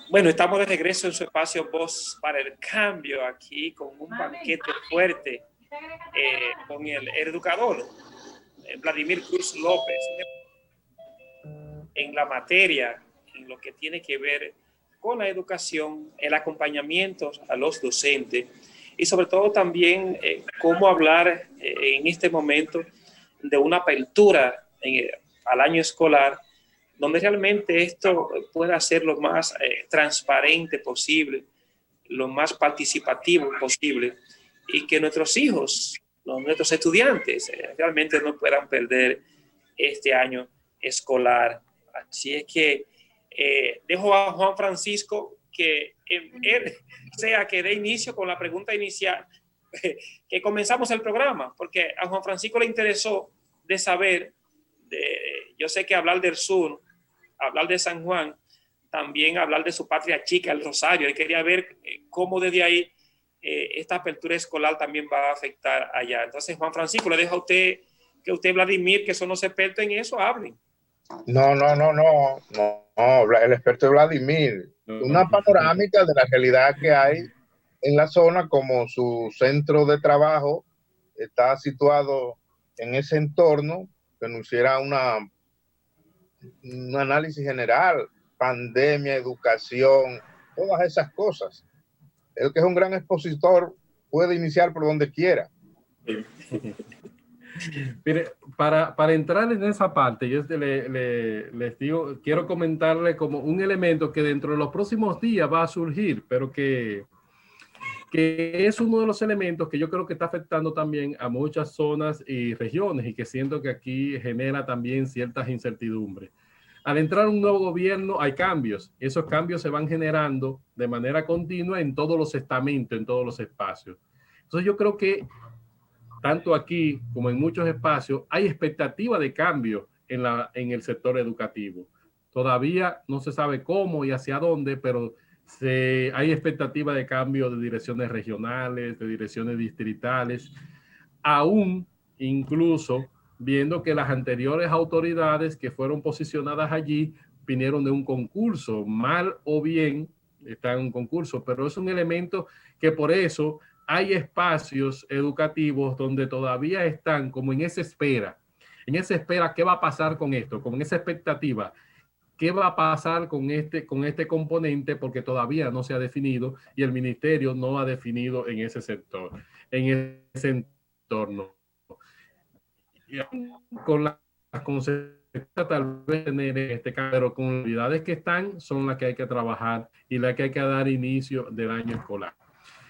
Bueno, estamos de regreso en su espacio Voz para el Cambio, aquí con un banquete fuerte con el educador Vladimir Cruz López en la materia, en lo que tiene que ver con la educación, el acompañamiento a los docentes y sobre todo también cómo hablar en este momento de una apertura al año escolar donde realmente esto pueda ser lo más transparente posible, lo más participativo posible y que nuestros hijos, nuestros estudiantes realmente no puedan perder este año escolar. Así es que dejo a Juan Francisco que él sea que dé inicio con la pregunta inicial que comenzamos el programa, porque a Juan Francisco le interesó de saber, yo sé que hablar del sur, hablar de San Juan, también hablar de su patria chica, el Rosario. Él quería ver cómo desde ahí esta apertura escolar también va a afectar allá. Entonces, Juan Francisco, le dejo a usted, que usted, Vladimir, que son los expertos en eso, hablen. No, el experto es Vladimir. Una panorámica de la realidad que hay en la zona, como su centro de trabajo está situado en ese entorno, que nos hiciera un análisis general, pandemia, educación, todas esas cosas. El que es un gran expositor puede iniciar por donde quiera. Mire, para entrar en esa parte, yo les digo, quiero comentarle como un elemento que dentro de los próximos días va a surgir, pero que es uno de los elementos que yo creo que está afectando también a muchas zonas y regiones y que siento que aquí genera también ciertas incertidumbres. Al entrar un nuevo gobierno hay cambios. Esos cambios se van generando de manera continua en todos los estamentos, en todos los espacios. Entonces yo creo que tanto aquí como en muchos espacios hay expectativa de cambio en el sector educativo. Todavía no se sabe cómo y hacia dónde, pero hay expectativa de cambio de direcciones regionales, de direcciones distritales, aún incluso viendo que las anteriores autoridades que fueron posicionadas allí vinieron de un concurso, mal o bien está en un concurso, pero es un elemento que por eso hay espacios educativos donde todavía están como en esa espera, ¿qué va a pasar con esto? Con esa expectativa, ¿qué va a pasar con este componente? Porque todavía no se ha definido y el ministerio no ha definido en ese sector, en ese entorno. Y con las consecuencias tal vez tener este cambio, pero con las unidades que están son las que hay que trabajar y las que hay que dar inicio del año escolar.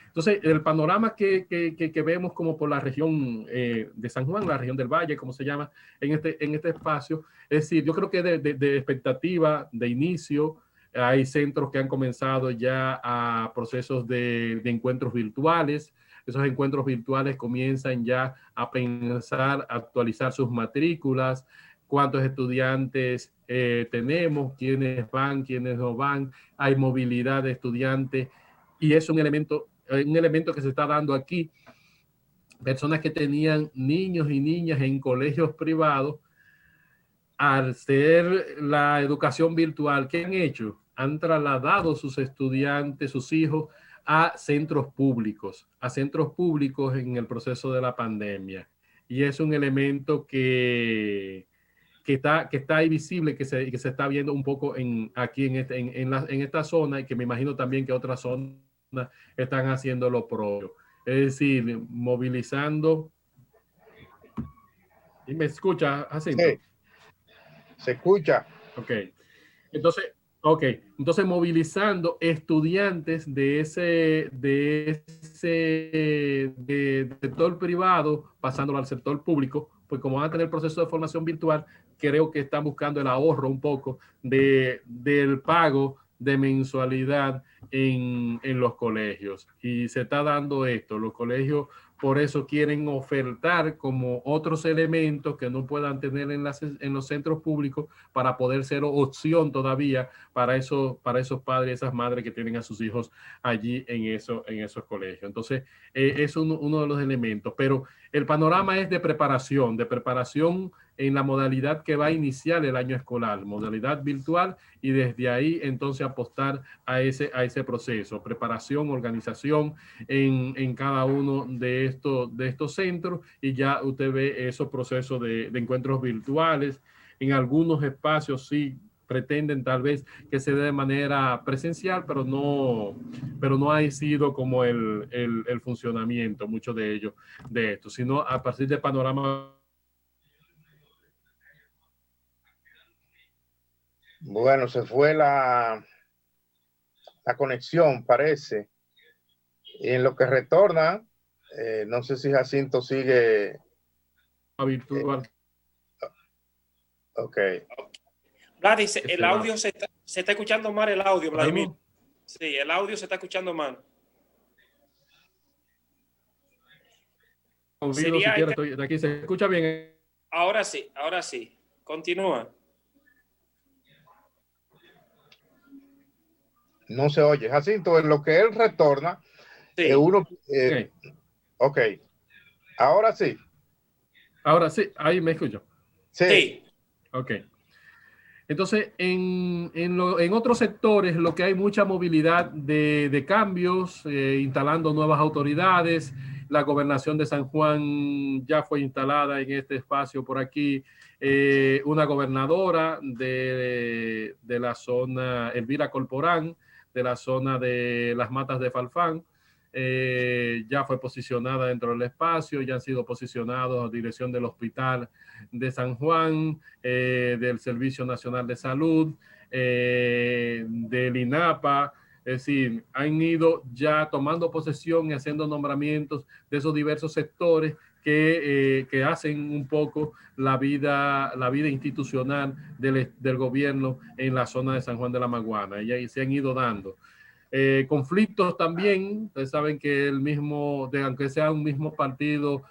Entonces, el panorama que vemos como por la región de San Juan, la región del Valle, como se llama, en este espacio, es decir, yo creo que de expectativa, de inicio, hay centros que han comenzado ya a procesos de encuentros virtuales. Esos encuentros virtuales comienzan ya a pensar, a actualizar sus matrículas, cuántos estudiantes tenemos, quiénes van, quiénes no van, hay movilidad de estudiantes y es un elemento que se está dando aquí. Personas que tenían niños y niñas en colegios privados, al ser la educación virtual, ¿qué han hecho? Han trasladado sus estudiantes, sus hijos, a centros públicos en el proceso de la pandemia. Y es un elemento que está ahí visible, que se está viendo un poco aquí en esta zona y que me imagino también que otras zonas están haciendo lo propio. Es decir, movilizando. ¿Y me escucha, Jacinto? Sí, se escucha. Ok. Entonces, movilizando estudiantes del sector privado, pasándolo al sector público, pues como van a tener proceso de formación virtual, creo que están buscando el ahorro un poco del pago de mensualidad en los colegios. Y se está dando esto. Los colegios por eso quieren ofertar como otros elementos que no puedan tener en los centros públicos para poder ser opción todavía para esos padres, esas madres que tienen a sus hijos allí en esos colegios. Entonces, es uno de los elementos. Pero el panorama es de preparación en la modalidad que va a iniciar el año escolar, modalidad virtual, y desde ahí entonces apostar a ese proceso, preparación, organización en cada uno de estos centros, y ya usted ve esos procesos de encuentros virtuales. En algunos espacios sí pretenden tal vez que se dé de manera presencial, pero no ha sido como el funcionamiento, mucho de ello, de esto, sino a partir de panorama. Bueno, se fue la conexión, parece. Y en lo que retorna, no sé si Jacinto sigue. Virtual. Ok. Gladys, el audio se está escuchando mal, el audio, Vladimir. ¿Algo? Sí, el audio se está escuchando mal. Olvido siquiera, estoy de aquí, ¿se escucha bien? Ahora sí, ahora sí. Continúa. No se oye. Jacinto, en lo que él retorna, Sí. Okay. Ok. Ahora sí. Ahora sí, ahí me escucho. Sí. Ok. Entonces, en otros sectores, lo que hay mucha movilidad de cambios, instalando nuevas autoridades. La gobernación de San Juan ya fue instalada en este espacio por aquí. Una gobernadora de la zona, Elvira Corporán, de la zona de las Matas de Falfán, ya fue posicionada dentro del espacio, ya han sido posicionados a dirección del hospital de San Juan, del Servicio Nacional de Salud, del INAPA. Es decir, han ido ya tomando posesión y haciendo nombramientos de esos diversos sectores que hacen un poco la vida institucional del gobierno en la zona de San Juan de la Maguana. Y ahí se han ido dando. Conflictos también, ustedes saben que aunque sea un mismo partido,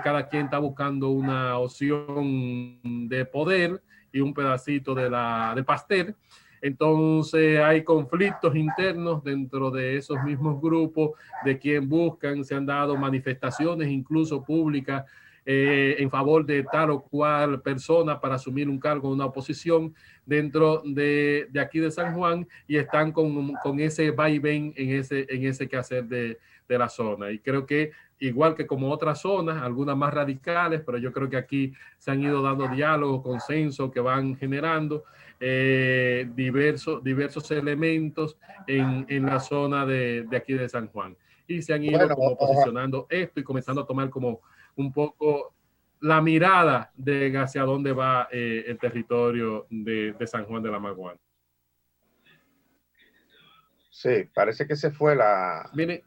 cada quien está buscando una opción de poder y un pedacito del pastel. Entonces hay conflictos internos dentro de esos mismos grupos de quien buscan, se han dado manifestaciones incluso públicas en favor de tal o cual persona para asumir un cargo en una oposición dentro de aquí de San Juan, y están con ese vaivén en ese quehacer de la zona. Y creo que igual que como otras zonas, algunas más radicales, pero yo creo que aquí se han ido dando diálogos, consensos que van generando diversos elementos en la zona de aquí de San Juan. Y se han ido como posicionando esto y comenzando a tomar como un poco la mirada de hacia dónde va el territorio de San Juan de la Maguana. Sí, parece que se fue la... Viene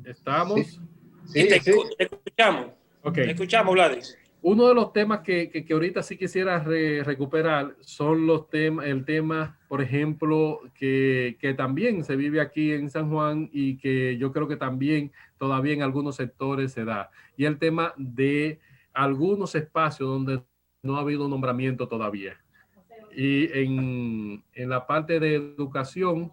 ¿Estamos? Sí, Te sí. escuchamos. Okay. Te escuchamos, Gladys. Uno de los temas que ahorita sí quisiera recuperar son el tema, por ejemplo, que también se vive aquí en San Juan y que yo creo que también todavía en algunos sectores se da. Y el tema de algunos espacios donde no ha habido nombramiento todavía. Y en la parte de educación,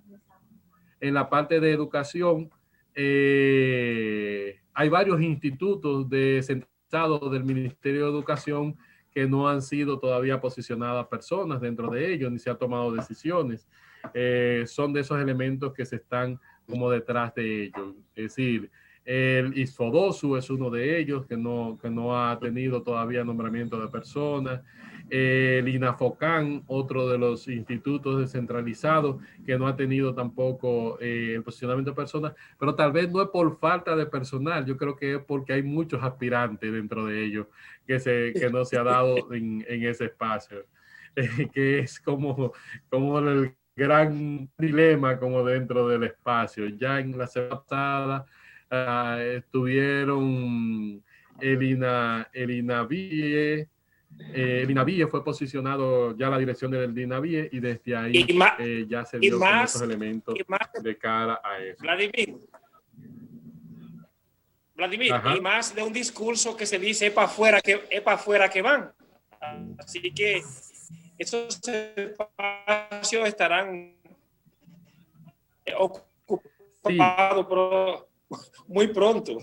hay varios institutos descentralizados del Ministerio de Educación que no han sido todavía posicionadas personas dentro de ellos, ni se han tomado decisiones. Son de esos elementos que se están como detrás de ellos. Es decir, el ISFODOSU es uno de ellos que no ha tenido todavía nombramiento de personas. El INAFOCAN, otro de los institutos descentralizados que no ha tenido tampoco el posicionamiento de personas, pero tal vez no es por falta de personal, yo creo que es porque hay muchos aspirantes dentro de ellos que no se ha dado en ese espacio, que es como el gran dilema como dentro del espacio. Ya en la semana pasada estuvieron el INAVIE. El INAVIE fue posicionado ya la dirección del INAVIE y desde ahí ya se vio con esos elementos de cara a eso. Vladimir, y más de un discurso que se dice es para afuera que van. Así que esos espacios estarán ocupados muy pronto.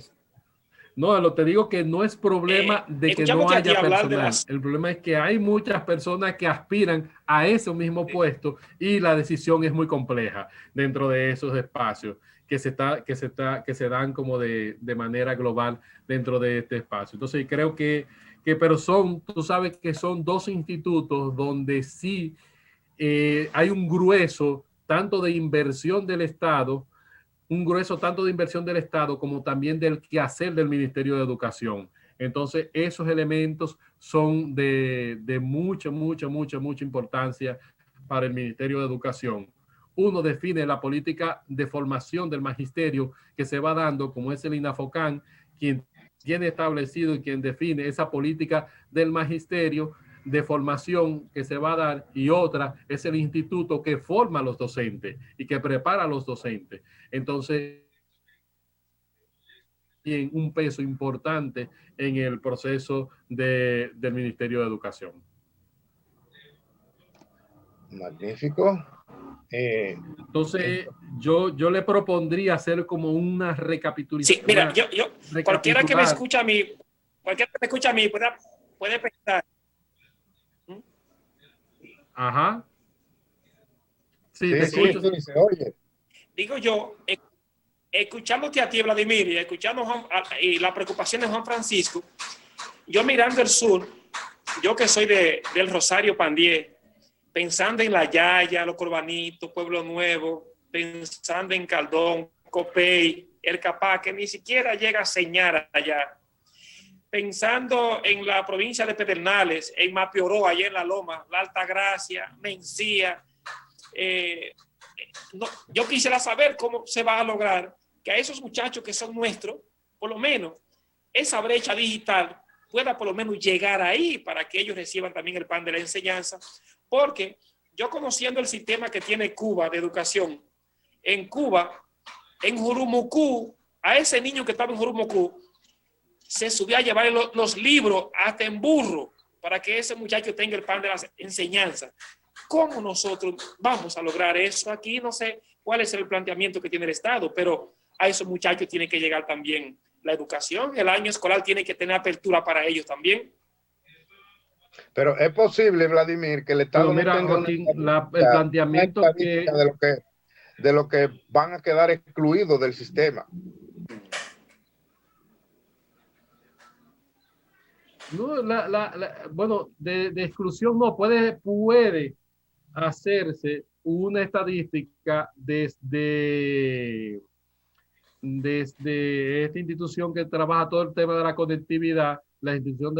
No, te digo que no es problema de que no haya personal. El problema es que hay muchas personas que aspiran a ese mismo puesto y la decisión es muy compleja dentro de esos espacios que se dan como de manera global dentro de este espacio. Entonces creo pero tú sabes que son dos institutos donde sí hay un grueso tanto de inversión del Estado, como también del quehacer del Ministerio de Educación. Entonces, esos elementos son de mucha importancia para el Ministerio de Educación. Uno define la política de formación del magisterio que se va dando, como es el INAFOCAN, quien tiene establecido y quien define esa política del magisterio de formación que se va a dar, y otra es el instituto que forma a los docentes y que prepara a los docentes. Entonces, tiene un peso importante en el proceso del Ministerio de Educación. Magnífico. Entonces, yo le propondría hacer como una recapitulación. Sí, mira, cualquiera que me escucha a mí, puede pensar. Ajá. Sí, te escucho. Sí, oye. Digo yo, escuchándote a ti, Vladimir, y escuchando y la preocupación de Juan Francisco, yo mirando el sur, yo que soy del Rosario Pandié, pensando en La Yaya, Los Corbanitos, Pueblo Nuevo, pensando en Caldón, Copey, El Capá, que ni siquiera llega a señar allá, pensando en la provincia de Pedernales, en Mapioró, allá en La Loma, La Altagracia, Mencía. Yo quisiera saber cómo se va a lograr que a esos muchachos que son nuestros, por lo menos esa brecha digital pueda por lo menos llegar ahí para que ellos reciban también el pan de la enseñanza, porque yo conociendo el sistema que tiene Cuba de educación, en Cuba, en Jurumucú, a ese niño que estaba en Jurumucú, se subía a llevar los libros hasta en burro para que ese muchacho tenga el pan de la enseñanza. ¿Cómo nosotros vamos a lograr eso aquí? No sé cuál es el planteamiento que tiene el Estado, pero a esos muchachos tiene que llegar también la educación. El año escolar tiene que tener apertura para ellos también. Pero es posible, Vladimir, que el Estado no tenga Joaquín, el planteamiento de lo que van a quedar excluidos del sistema. No, bueno, de exclusión no, puede hacerse una estadística desde esta institución que trabaja todo el tema de la conectividad, la institución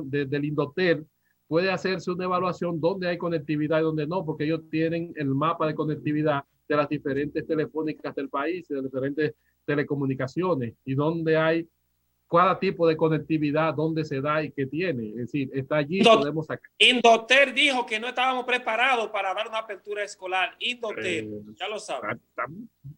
del Indotel, puede hacerse una evaluación donde hay conectividad y donde no, porque ellos tienen el mapa de conectividad de las diferentes telefónicas del país, de las diferentes telecomunicaciones, y donde hay cada tipo de conectividad, dónde se da y qué tiene. Es decir, está allí, podemos sacar. Indotel dijo que no estábamos preparados para dar una apertura escolar. Indotel, ya lo sabes.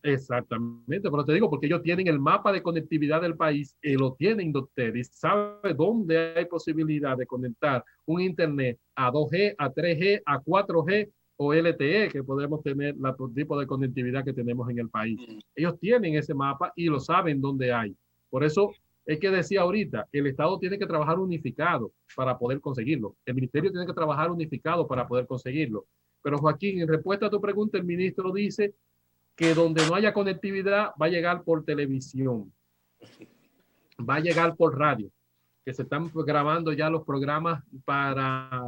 Exactamente, pero te digo, porque ellos tienen el mapa de conectividad del país y lo tiene Indotel y sabe dónde hay posibilidad de conectar un internet a 2G, a 3G, a 4G o LTE, que podemos tener el tipo de conectividad que tenemos en el país. Ellos tienen ese mapa y lo saben dónde hay. Por eso es que decía ahorita, el Estado tiene que trabajar unificado para poder conseguirlo. El Ministerio tiene que trabajar unificado para poder conseguirlo. Pero Joaquín, en respuesta a tu pregunta, el ministro dice que donde no haya conectividad va a llegar por televisión, va a llegar por radio, que se están grabando ya los programas para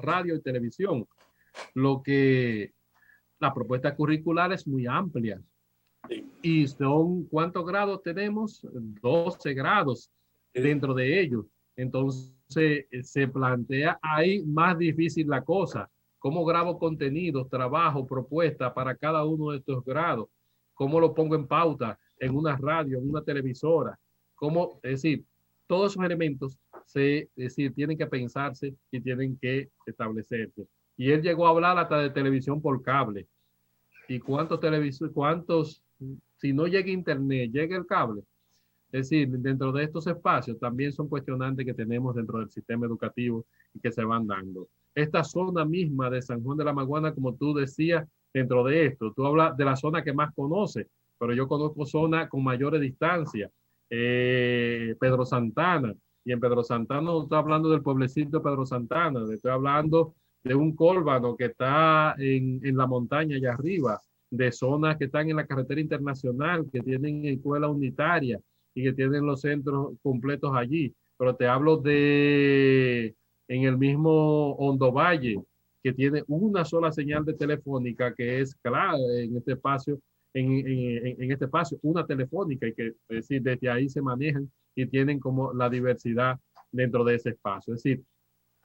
radio y televisión. La propuesta curricular es muy amplia. Y ¿cuántos grados tenemos? 12 grados dentro de ellos. Entonces se plantea ahí más difícil la cosa. ¿Cómo grabo contenidos, trabajo, propuesta para cada uno de estos grados? ¿Cómo lo pongo en pauta en una radio, en una televisora? Es decir, todos esos elementos tienen que pensarse y tienen que establecerse. Y él llegó a hablar hasta de televisión por cable. ¿Y cuántos si no llega internet, llega el cable? Es decir, dentro de estos espacios también son cuestionantes que tenemos dentro del sistema educativo y que se van dando. Esta zona misma de San Juan de la Maguana, como tú decías, dentro de esto, tú hablas de la zona que más conoces, pero yo conozco zonas con mayores distancias Pedro Santana. Y en Pedro Santana no estoy hablando del pueblecito de Pedro Santana, estoy hablando de un córbano que está en la montaña allá arriba, de zonas que están en la carretera internacional, que tienen escuela unitaria y que tienen los centros completos allí. Pero te hablo de en el mismo Hondo Valle, que tiene una sola señal de telefónica que es clave en este espacio, en este espacio, una telefónica, y que es decir, desde ahí se manejan y tienen como la diversidad dentro de ese espacio. Es decir,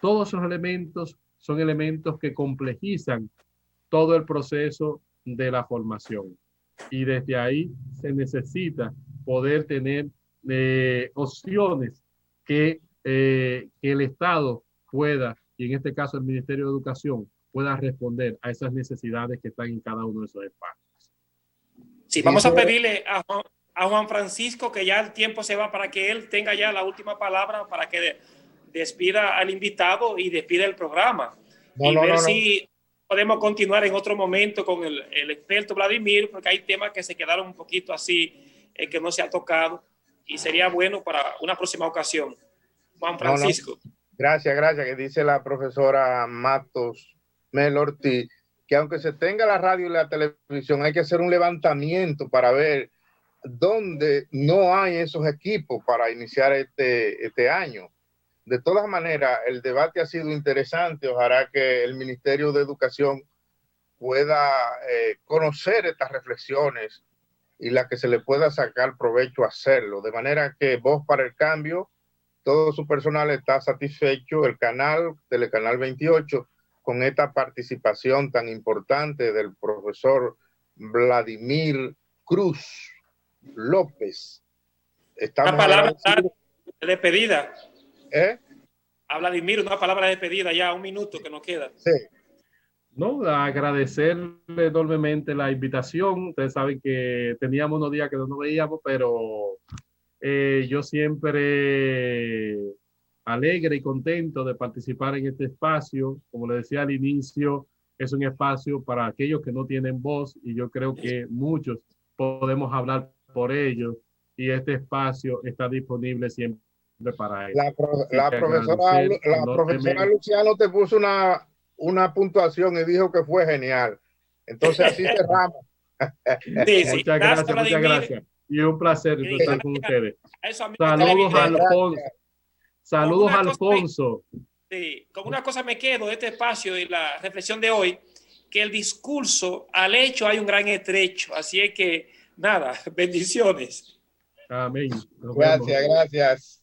todos esos elementos son elementos que complejizan todo el proceso de la formación. Y desde ahí se necesita poder tener opciones que el Estado pueda, y en este caso el Ministerio de Educación, pueda responder a esas necesidades que están en cada uno de esos espacios. Sí, vamos a pedirle a Juan Francisco que ya el tiempo se va para que él tenga ya la última palabra, para que despida al invitado y despida el programa. Si podemos continuar en otro momento con el experto Vladimir, porque hay temas que se quedaron un poquito así, que no se ha tocado, y sería bueno para una próxima ocasión. Juan Francisco. Gracias, que dice la profesora Matos Mel Ortiz, que aunque se tenga la radio y la televisión, hay que hacer un levantamiento para ver dónde no hay esos equipos para iniciar este año. De todas maneras, el debate ha sido interesante. Ojalá que el Ministerio de Educación pueda conocer estas reflexiones y la que se le pueda sacar provecho a hacerlo. De manera que Voz para el Cambio, todo su personal está satisfecho, el canal, Telecanal 28, con esta participación tan importante del profesor Vladimir Cruz López. Una palabra de despedida. A Vladimir, una palabra de despedida, ya un minuto que nos queda. Sí. No, agradecerle enormemente la invitación. Ustedes saben que teníamos unos días que no nos veíamos, pero yo siempre alegre y contento de participar en este espacio. Como le decía al inicio, es un espacio para aquellos que no tienen voz, y yo creo que muchos podemos hablar por ellos, y este espacio está disponible siempre para eso. La profesora Luciano te puso una puntuación y dijo que fue genial. Entonces así cerramos. Muchas gracias. Y un placer estar con ustedes. Saludos, Alfonso. Sí, con una cosa me quedo de este espacio y la reflexión de hoy, que el discurso al hecho hay un gran estrecho. Así es que, nada, bendiciones. Amén. Gracias.